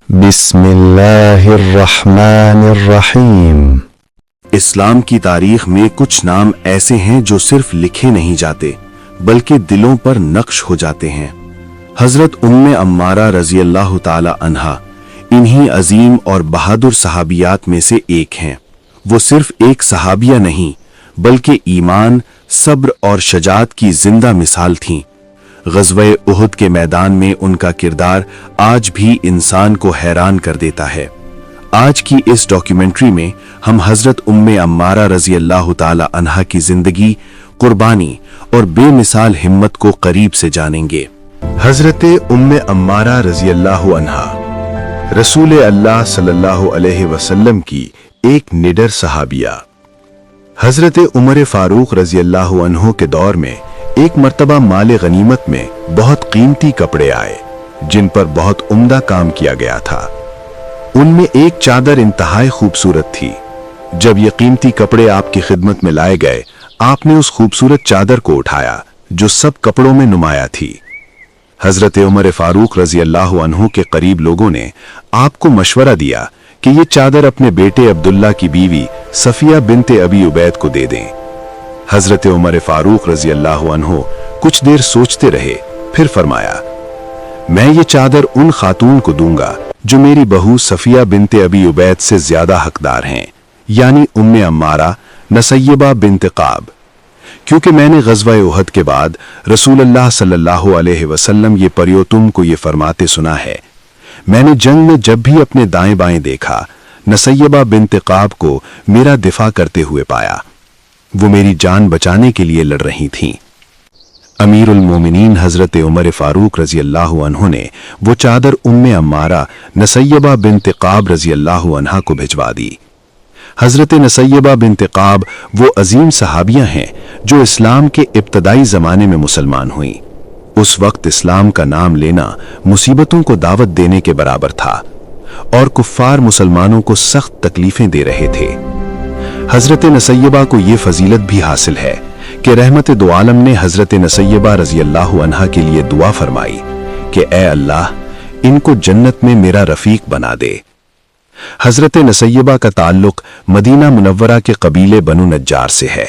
بسم اللہ الرحمن الرحیم۔ اسلام کی تاریخ میں کچھ نام ایسے ہیں جو صرف لکھے نہیں جاتے بلکہ دلوں پر نقش ہو جاتے ہیں۔ حضرت ام عمارہ رضی اللہ تعالی عنہا انہی عظیم اور بہادر صحابیات میں سے ایک ہیں۔ وہ صرف ایک صحابیہ نہیں بلکہ ایمان، صبر اور شجاعت کی زندہ مثال تھیں۔ غزوہ احد کے میدان میں ان کا کردار آج بھی انسان کو حیران کر دیتا ہے۔ آج کی اس ڈاکیومنٹری میں ہم حضرت ام عمارہ رضی اللہ تعالی عنہا کی زندگی، قربانی اور بے مثال ہمت کو قریب سے جانیں گے۔ حضرت ام عمارہ رضی اللہ عنہا رسول اللہ صلی اللہ علیہ وسلم کی ایک نڈر صحابیہ۔ حضرت عمر فاروق رضی اللہ عنہ کے دور میں ایک مرتبہ مال غنیمت میں بہت قیمتی کپڑے آئے جن پر بہت عمدہ کام کیا گیا تھا۔ ان میں ایک چادر انتہائی خوبصورت تھی۔ جب یہ قیمتی کپڑے آپ کی خدمت میں لائے گئے، آپ نے اس خوبصورت چادر کو اٹھایا جو سب کپڑوں میں نمایاں تھی۔ حضرت عمر فاروق رضی اللہ عنہ کے قریب لوگوں نے آپ کو مشورہ دیا کہ یہ چادر اپنے بیٹے عبداللہ کی بیوی صفیہ بنت ابی عبید کو دے دیں۔ حضرت عمر فاروق رضی اللہ عنہ کچھ دیر سوچتے رہے، پھر فرمایا، میں یہ چادر ان خاتون کو دوں گا جو میری بہو صفیہ بنت ابی عبید سے زیادہ حقدار ہیں، یعنی ام عمارہ نسیبہ بنت قعب، کیونکہ میں نے غزوہ احد کے بعد رسول اللہ صلی اللہ علیہ وسلم یہ پریوتم کو یہ فرماتے سنا ہے۔ میں نے جنگ میں جب بھی اپنے دائیں بائیں دیکھا، نسیبہ بنت قعب کو میرا دفاع کرتے ہوئے پایا۔ وہ میری جان بچانے کے لیے لڑ رہی تھیں۔ امیر المومنین حضرت عمر فاروق رضی اللہ عنہ نے وہ چادر ام عمارہ نسیبہ بنت قعب رضی اللہ عنہا کو بھجوا دی۔ حضرت نسیبہ بنت قعب وہ عظیم صحابیہ ہیں جو اسلام کے ابتدائی زمانے میں مسلمان ہوئیں۔ اس وقت اسلام کا نام لینا مصیبتوں کو دعوت دینے کے برابر تھا اور کفار مسلمانوں کو سخت تکلیفیں دے رہے تھے۔ حضرت نسیبہ کو یہ فضیلت بھی حاصل ہے کہ رحمت دو عالم نے حضرت نسیبہ رضی اللہ عنہا کے لیے دعا فرمائی کہ اے اللہ ان کو جنت میں میرا رفیق بنا دے۔ حضرت نسیبہ کا تعلق مدینہ منورہ کے قبیلے بنو نجار سے ہے۔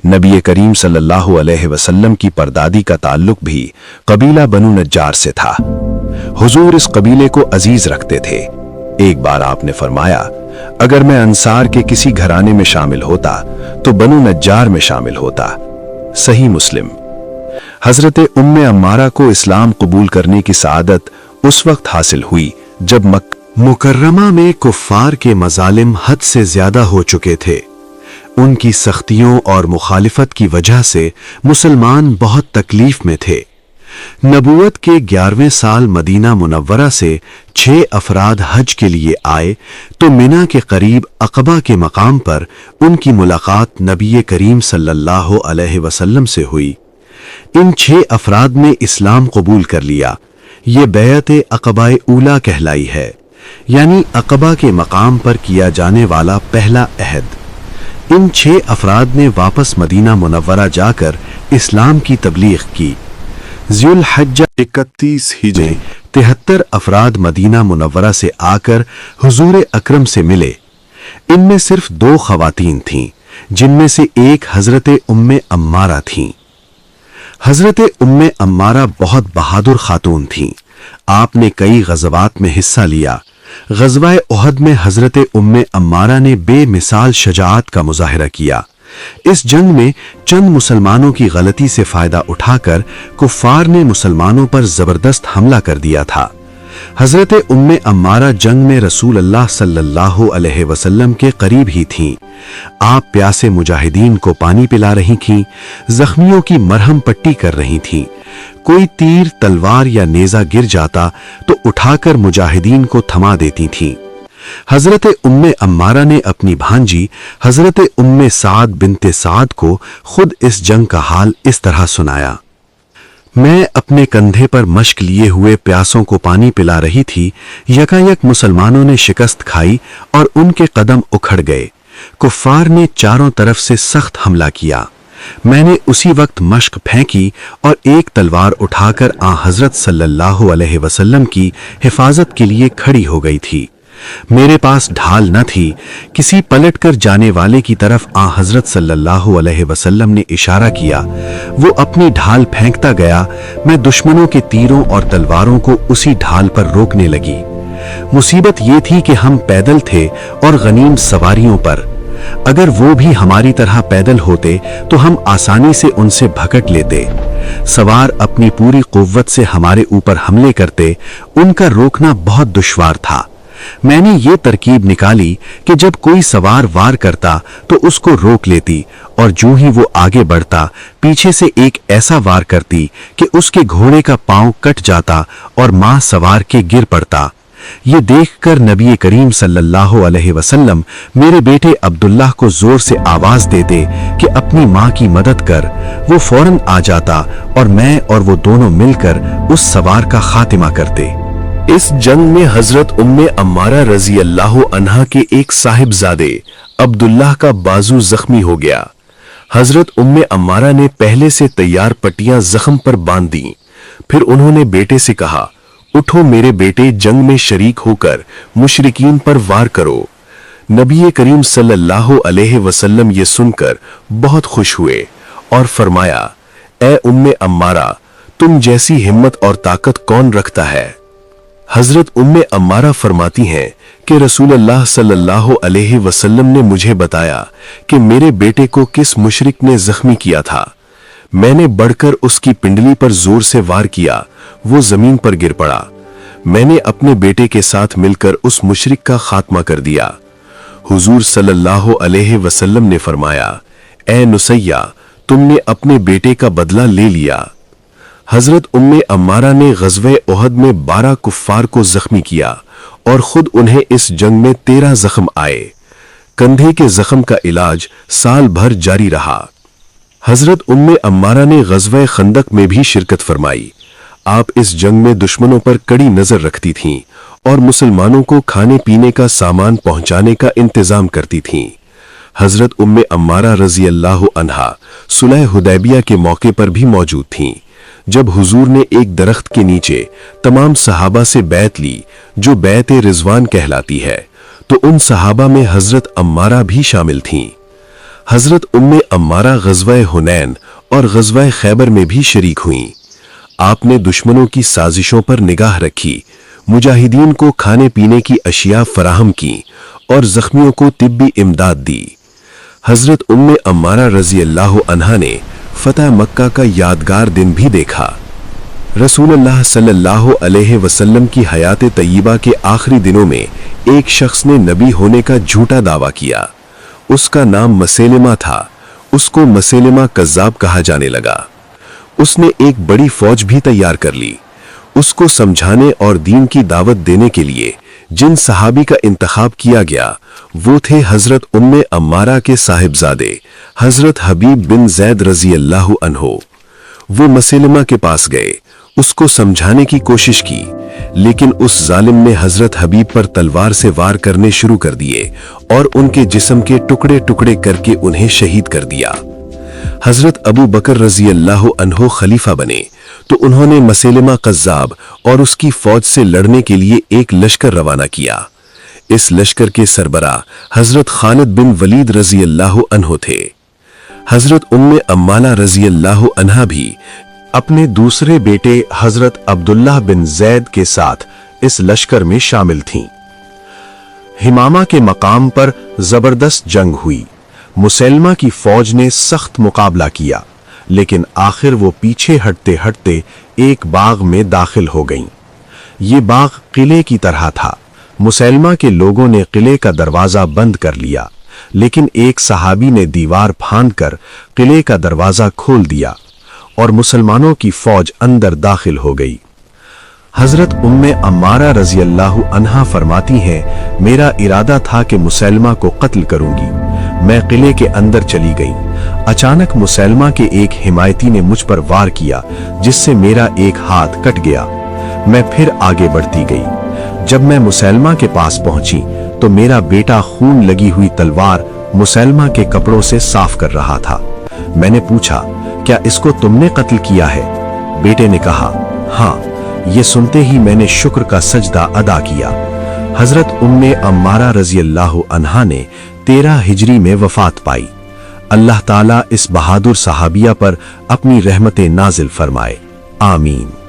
نبی کریم صلی اللہ علیہ وسلم کی پردادی کا تعلق بھی قبیلہ بنو نجار سے تھا۔ حضور اس قبیلے کو عزیز رکھتے تھے۔ ایک بار آپ نے فرمایا، اگر میں انصار کے کسی گھرانے میں شامل ہوتا تو بنو نجار میں شامل ہوتا۔ صحیح مسلم۔ حضرت ام عمارہ کو اسلام قبول کرنے کی سعادت اس وقت حاصل ہوئی جب مکہ مکرمہ میں کفار کے مظالم حد سے زیادہ ہو چکے تھے۔ ان کی سختیوں اور مخالفت کی وجہ سے مسلمان بہت تکلیف میں تھے۔ نبوت کے 11ویں سال مدینہ منورہ سے 6 افراد حج کے لیے آئے تو منی کے قریب عقبہ کے مقام پر ان کی ملاقات نبی کریم صلی اللہ علیہ وسلم سے ہوئی۔ ان 6 افراد نے اسلام قبول کر لیا۔ یہ بیعت عقبہ اولیٰ کہلائی ہے، یعنی عقبہ کے مقام پر کیا جانے والا پہلا عہد۔ ان 6 افراد نے واپس مدینہ منورہ جا کر اسلام کی تبلیغ کی۔ ذی الحجہ 31 ہجری 73 افراد مدینہ منورہ سے آ کر حضور اکرم سے ملے۔ ان میں صرف 2 خواتین تھیں جن میں سے ایک حضرت ام عمارہ تھیں۔ حضرت ام عمارہ بہت بہادر خاتون تھیں۔ آپ نے کئی غزوات میں حصہ لیا۔ غزوہ احد میں حضرت ام عمارہ نے بے مثال شجاعت کا مظاہرہ کیا۔ اس جنگ میں چند مسلمانوں کی غلطی سے فائدہ اٹھا کر کفار نے مسلمانوں پر زبردست حملہ کر دیا تھا۔ حضرت ام عمارہ جنگ میں رسول اللہ صلی اللہ علیہ وسلم کے قریب ہی تھیں۔ آپ پیاسے مجاہدین کو پانی پلا رہی تھیں، زخمیوں کی مرہم پٹی کر رہی تھیں۔ کوئی تیر، تلوار یا نیزہ گر جاتا تو اٹھا کر مجاہدین کو تھما دیتی تھیں۔ حضرت ام عمارہ نے اپنی بھانجی حضرت ام سعد بنت سعد کو خود اس جنگ کا حال اس طرح سنایا۔ میں اپنے کندھے پر مشک لیے ہوئے پیاسوں کو پانی پلا رہی تھی، یکایک مسلمانوں نے شکست کھائی اور ان کے قدم اکھڑ گئے۔ کفار نے چاروں طرف سے سخت حملہ کیا۔ मैंने उसी वक्त मश्क फेंकी और एक तलवार उठाकर हजरत सल्लल्लाहु अलैहि वसल्लम की हिफाजत के लिए खड़ी हो गई थी। मेरे पास ढाल न थी। किसी पलट कर जाने वाले की तरफ हजरत सल्लल्लाहु अलैहि वसल्लम ने इशारा किया। वो अपनी ढाल फेंकता गया। मैं दुश्मनों के तीरों और तलवारों को उसी ढाल पर रोकने लगी। मुसीबत ये थी कि हम पैदल थे और गनीम सवारियों पर। अगर वो भी हमारी तरह पैदल होते तो हम आसानी से उनसे भकट लेते। सवार अपनी पूरी कुव्वत से हमारे ऊपर हमले करते। उनका रोकना बहुत दुश्वार था। मैंने ये तरकीब निकाली कि जब कोई सवार वार करता तो उसको रोक लेती और जो ही वो आगे बढ़ता पीछे से एक ऐसा वार करती कि उसके घोड़े का पांव कट जाता और मां सवार के गिर पड़ता। ये देखकर नबी करीम सल्लल्लाहु अलैहि वसल्लम मेरे बेटे अब्दुल्लाह को जोर से आवाज देते कि अपनी मां की मदद कर। वो फौरन आ जाता और मैं और वो दोनों मिलकर उस सवार का खातिमा करते। इस जंग में हजरत उम्मे अम्मारा रजी अल्लाह अन्हा के एक साहिबजादे अब्दुल्लाह का बाजू जख्मी हो गया। हजरत उम्मे अम्मारा ने पहले से तैयार पट्टियां जख्म पर बांध दी। फिर उन्होंने बेटे से कहा, उठो मेरे बेटे, जंग में शरीक होकर मुशरिकीन पर वार करो। नबी करीम सल्लल्लाहु अलैहि वसल्लम ये सुनकर बहुत खुश हुए और फरमाया, ए उम्मे अम्मारा, तुम जैसी हिम्मत और ताकत कौन रखता है। हजरत उम्मे अम्मारा फरमाती हैं कि रसूलुल्लाह सल्लल्लाहु अलैहि वसल्लम ने मुझे बताया कि मेरे बेटे को किस मुशरिक ने जख्मी किया था। मैंने बढ़कर उसकी पिंडली पर जोर से वार किया। वो जमीन पर गिर पड़ा। मैंने अपने बेटे के साथ मिलकर उस मुशरिक का खात्मा कर दिया। हुजूर सल्लल्लाहु अलैहि वसल्लम ने फरमाया, ए नुसैया, तुमने अपने बेटे का बदला ले लिया। हजरत उम्मे अम्मारा ने ग़ज़वे उहद में 12 कुफ्फार को जख्मी किया और खुद उन्हें इस जंग में 13 जख्म आए। कंधे के जख्म का इलाज साल भर जारी रहा। हजरत उम्मे अम्मारा ने ग़ज़वे खंदक में भी शिरकत फरमाई। आप इस जंग में दुश्मनों पर कड़ी नजर रखती थीं और मुसलमानों को खाने पीने का सामान पहुंचाने का इंतजाम करती थीं। हजरत उम्मे अम्मारा रजी अल्लाह अन्हा सुलह हुदैबिया के मौके पर भी मौजूद थीं, जब हुजूर ने एक दरख्त के नीचे तमाम सहाबा से बैत ली जो बैत रिजवान कहलाती है, तो उन सहाबा में हजरत अम्मारा भी शामिल थीं। हजरत उम्मे अम्मारा ग़ज़वे हुनैन और ग़ज़वे खैबर में भी शरीक हुईं। आपने दुश्मनों की साजिशों पर निगाह रखी, मुजाहिदीन को खाने पीने की अशिया फराहम की और जख्मियों को तिब्बी इमदाद दी। हजरत उम्मे अम्मारा रजी अल्लाह अन्हा ने फतह मक्का का यादगार दिन भी देखा। रसूलुल्लाह सल्लल्लाहु अलैहि वसल्लम की हयात तय्यबा के आखिरी दिनों में एक शख्स ने नबी होने का झूठा दावा किया। उसका नाम मसैलिमा था। उसको मसैलिमा कज़्ज़ाब कहा जाने लगा। उसने एक बड़ी फौज भी तैयार कर ली। उसको समझाने और दीन की दावत देने के लिए जिन सहाबी का इंतखाब किया गया वो थे हजरत उम्मे अम्मारा के साहिबजादे हजरत हबीब बिन जैद रजी अल्लाह अन्हो। वो मसैलिमा के पास गए, उसको समझाने की कोशिश की, लेकिन उस जालिम ने हजरत हबीब पर तलवार से वार करने शुरू कर दिए और उनके जिस्म के टुकड़े टुकड़े करके उन्हें शहीद कर दिया। हजरत अबू बकर रजी अल्लाह अन्हो खलीफा बने तो उन्होंने मसैलिमा कज़्ज़ाब और उसकी फौज से लड़ने के लिए एक लश्कर रवाना किया। इस लश्कर के सरबराह हजरत खालिद बिन वलीद रजी अल्लाह अन्हो थे। हजरत उम्मे अम्माला रजी अल्लाह अन्हा भी अपने दूसरे बेटे हजरत अब्दुल्लाह बिन जैद के साथ इस लश्कर में शामिल थीं। हिमामा के मकाम पर जबरदस्त जंग हुई। मुसैलमा की फौज ने सख्त मुकाबला किया, लेकिन आखिर वो पीछे हटते हटते एक बाग में दाखिल हो गईं। ये बाग किले की तरह था। मुसैलमा के लोगों ने किले का दरवाजा बंद कर लिया, लेकिन एक सहाबी ने दीवार फांदकर किले का दरवाजा खोल दिया और मुसलमानों की फौज अंदर दाखिल हो गई। हजरत उम्मे अम्मारा रजी अल्लाह अन्हा फरमाती हैं, मेरा इरादा था कि मुसैलमा को कत्ल करूंगी। मैं किले के अंदर चली गई। अचानक मुसैलमा के एक हिमायती ने मुझ पर वार किया, जिससे मेरा एक हाथ कट गया। मैं फिर आगे बढ़ती गई। जब मैं मुसैलमा के पास पहुंची तो मेरा बेटा खून लगी हुई तलवार मुसैलमा के कपड़ों से साफ कर रहा था। मैंने पूछा, क्या इसको तुमने कत्ल किया है? बेटे ने कहा, हाँ। ये सुनते ही मैंने शुक्र का सजदा अदा किया। हजरत उम्मे अम्मारा रज़ियल्लाहु अन्हा ने 13 हिजरी में वफात पाई। अल्लाह ताला इस बहादुर सहाबिया पर अपनी रहमतें नाजिल फरमाए। आमीन।